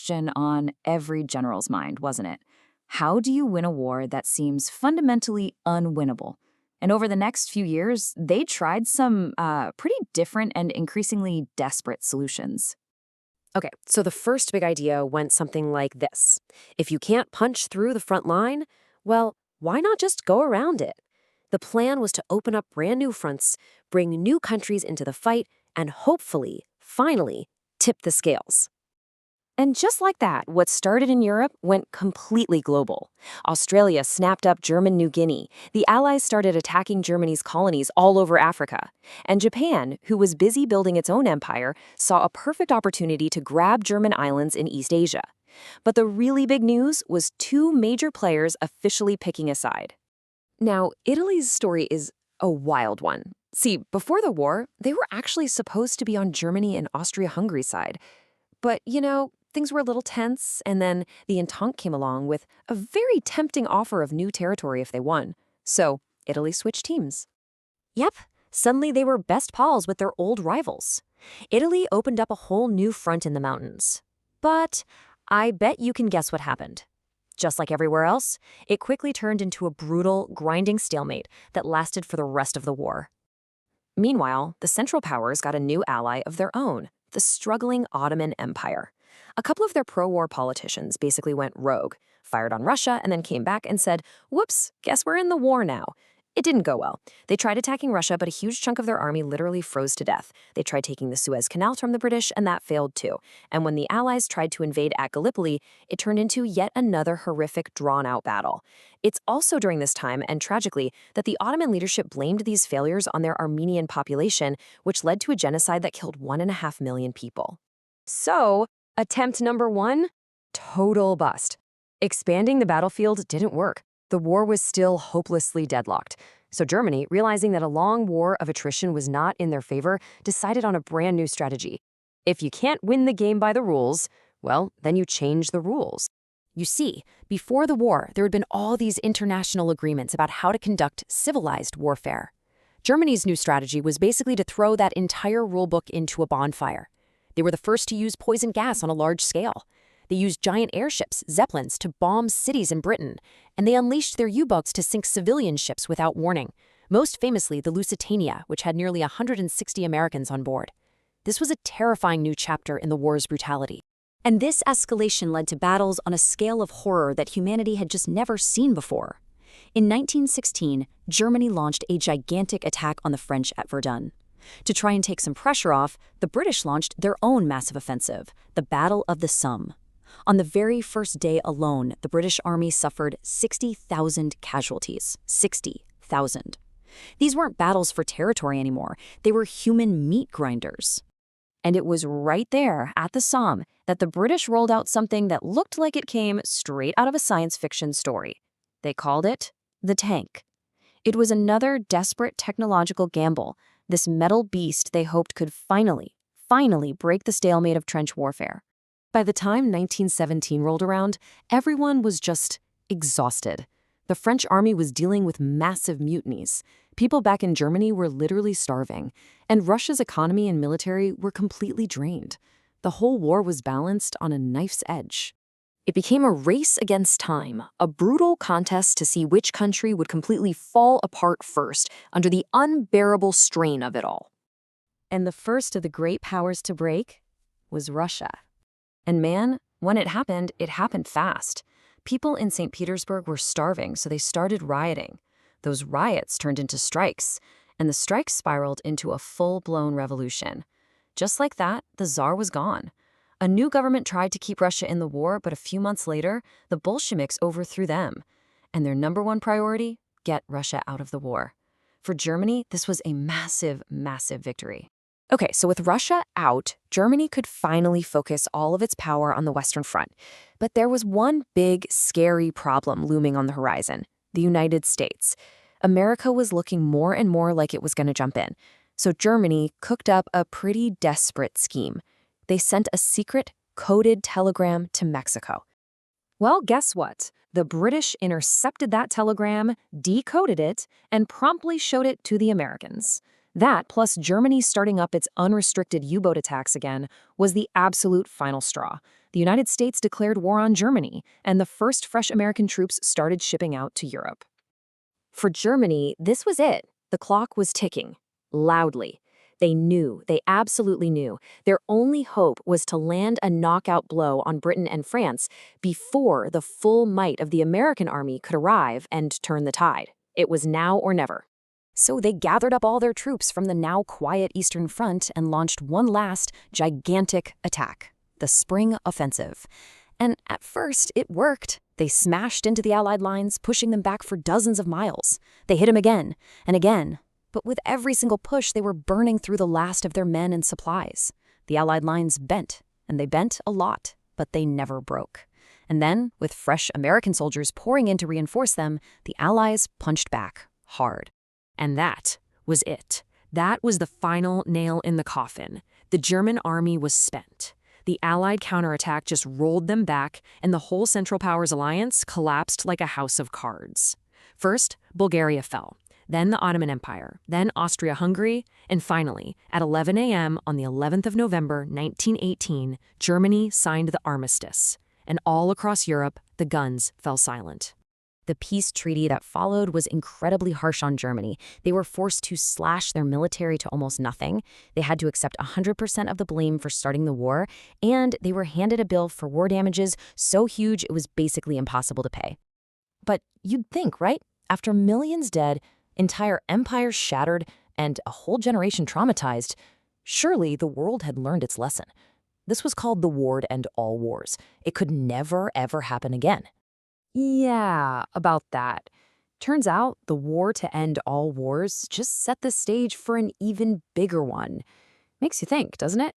question on every general's mind, wasn't it? How do you win a war that seems fundamentally unwinnable? And over the next few years, they tried some pretty different and increasingly desperate solutions. Okay, so the first big idea went something like this. If you can't punch through the front line, well, why not just go around it? The plan was to open up brand new fronts, bring new countries into the fight, and hopefully, finally, tip the scales. And just like that, what started in Europe went completely global. Australia snapped up German New Guinea. The Allies started attacking Germany's colonies all over Africa. And Japan, who was busy building its own empire, saw a perfect opportunity to grab German islands in East Asia. But the really big news was two major players officially picking a side. Now, Italy's story is a wild one. See, before the war, they were actually supposed to be on Germany and Austria-Hungary's side. But, things were a little tense, and then the Entente came along with a very tempting offer of new territory if they won. So Italy switched teams. Yep, suddenly they were best pals with their old rivals. Italy opened up a whole new front in the mountains. But I bet you can guess what happened. Just like everywhere else, it quickly turned into a brutal, grinding stalemate that lasted for the rest of the war. Meanwhile, the Central Powers got a new ally of their own, the struggling Ottoman Empire. A couple of their pro-war politicians basically went rogue, fired on Russia, and then came back and said, whoops, guess we're in the war now. It didn't go well. They tried attacking Russia, but a huge chunk of their army literally froze to death. They tried taking the Suez Canal from the British, and that failed too. And when the Allies tried to invade at Gallipoli, it turned into yet another horrific, drawn-out battle. It's also during this time, and tragically, that the Ottoman leadership blamed these failures on their Armenian population, which led to a genocide that killed 1.5 million people. So, attempt number one, total bust. Expanding the battlefield didn't work. The war was still hopelessly deadlocked. So Germany, realizing that a long war of attrition was not in their favor, decided on a brand new strategy. If you can't win the game by the rules, well, then you change the rules. You see, before the war, there had been all these international agreements about how to conduct civilized warfare. Germany's new strategy was basically to throw that entire rulebook into a bonfire. They were the first to use poison gas on a large scale. They used giant airships, Zeppelins, to bomb cities in Britain, and they unleashed their U-boats to sink civilian ships without warning, most famously the Lusitania, which had nearly 160 Americans on board. This was a terrifying new chapter in the war's brutality. And this escalation led to battles on a scale of horror that humanity had just never seen before. In 1916, Germany launched a gigantic attack on the French at Verdun. To try and take some pressure off, the British launched their own massive offensive, the Battle of the Somme. On the very first day alone, the British Army suffered 60,000 casualties. 60,000. These weren't battles for territory anymore. They were human meat grinders. And it was right there at the Somme that the British rolled out something that looked like it came straight out of a science fiction story. They called it the tank. It was another desperate technological gamble, this metal beast they hoped could finally break the stalemate of trench warfare. By the time 1917 rolled around, everyone was just exhausted. The French army was dealing with massive mutinies. People back in Germany were literally starving, and Russia's economy and military were completely drained. The whole war was balanced on a knife's edge. It became a race against time, a brutal contest to see which country would completely fall apart first under the unbearable strain of it all. And the first of the great powers to break was Russia. And man, when it happened fast. People in St. Petersburg were starving, so they started rioting. Those riots turned into strikes, and the strikes spiraled into a full-blown revolution. Just like that, the Tsar was gone. A new government tried to keep Russia in the war, but a few months later, the Bolsheviks overthrew them. And their number one priority? Get Russia out of the war. For Germany, this was a massive, massive victory. Okay, so with Russia out, Germany could finally focus all of its power on the Western Front. But there was one big, scary problem looming on the horizon: the United States. America was looking more and more like it was going to jump in. So Germany cooked up a pretty desperate scheme. They sent a secret, coded telegram to Mexico. Well, guess what? The British intercepted that telegram, decoded it, and promptly showed it to the Americans. That, plus Germany starting up its unrestricted U-boat attacks again, was the absolute final straw. the United States declared war on Germany, and the first fresh American troops started shipping out to Europe. For Germany, this was it. The clock was ticking. Loudly. They absolutely knew. Their only hope was to land a knockout blow on Britain and France before the full might of the American army could arrive and turn the tide. It was now or never. So they gathered up all their troops from the now quiet Eastern Front and launched one last, gigantic attack, the Spring Offensive. And at first, it worked. They smashed into the Allied lines, pushing them back for dozens of miles. They hit them again and again. But with every single push, they were burning through the last of their men and supplies. The Allied lines bent, and they bent a lot, but they never broke. And then, with fresh American soldiers pouring in to reinforce them, the Allies punched back hard. And that was it. That was the final nail in the coffin. The German army was spent. The Allied counterattack just rolled them back, and the whole Central Powers alliance collapsed like a house of cards. First, Bulgaria fell, then the Ottoman Empire, then Austria-Hungary, and finally, at 11 a.m. on the 11th of November, 1918, Germany signed the armistice. And all across Europe, the guns fell silent. The peace treaty that followed was incredibly harsh on Germany. They were forced to slash their military to almost nothing. They had to accept 100% of the blame for starting the war, and they were handed a bill for war damages so huge it was basically impossible to pay. But you'd think, right? After millions dead, entire empires shattered, and a whole generation traumatized, surely the world had learned its lesson. This was called the war to end all wars. It could never, ever happen again. Yeah, about that. Turns out the war to end all wars just set the stage for an even bigger one. Makes you think, doesn't it?